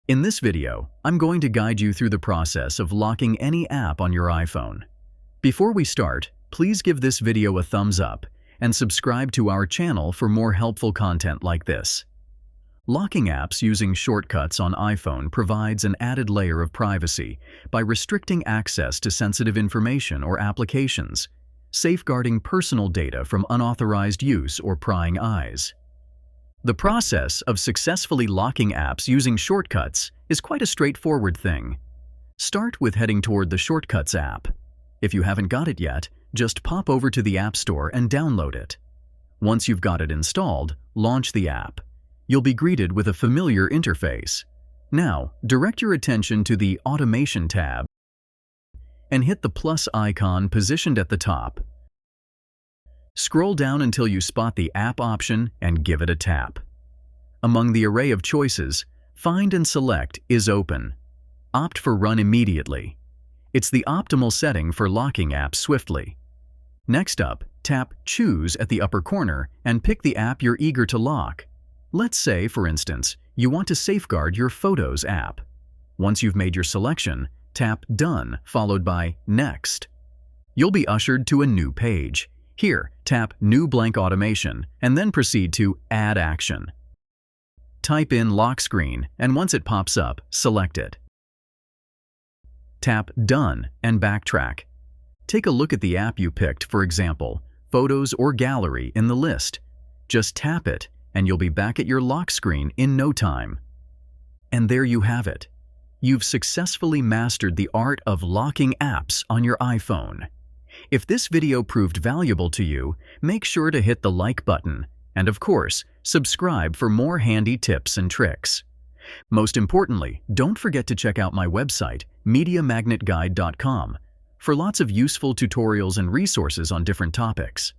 In this video, I'm going to guide you through the process of locking any app on your iPhone. Before we start, please give this video a thumbs up and subscribe to our channel for more helpful content like this. Locking apps using shortcuts on iPhone provides an added layer of privacy by restricting access to sensitive information or applications, safeguarding personal data from unauthorized use or prying eyes. The process of successfully locking apps using shortcuts is quite a straightforward thing. Start with heading toward the Shortcuts app. If you haven't got it yet, just pop over to the App Store and download it. Once you've got it installed, launch the app. You'll be greeted with a familiar interface. Now, direct your attention to the Automation tab and hit the plus icon positioned at the top. Scroll down until you spot the App option and give it a tap. Among the array of choices, find and select is open. Opt for Run immediately. It's the optimal setting for locking apps swiftly. Next up, tap Choose at the upper corner and pick the app you're eager to lock. Let's say, for instance, you want to safeguard your Photos app. Once you've made your selection, tap Done followed by Next. You'll be ushered to a new page. Here, tap New Blank Automation and then proceed to Add Action. Type in Lock Screen and once it pops up, select it. Tap Done and backtrack. Take a look at the app you picked, for example, Photos or Gallery in the list. Just tap it and you'll be back at your lock screen in no time. And there you have it. You've successfully mastered the art of locking apps on your iPhone. If this video proved valuable to you, make sure to hit the like button and, of course, subscribe for more handy tips and tricks. Most importantly, don't forget to check out my website, MediaMagnetGuide.com, for lots of useful tutorials and resources on different topics.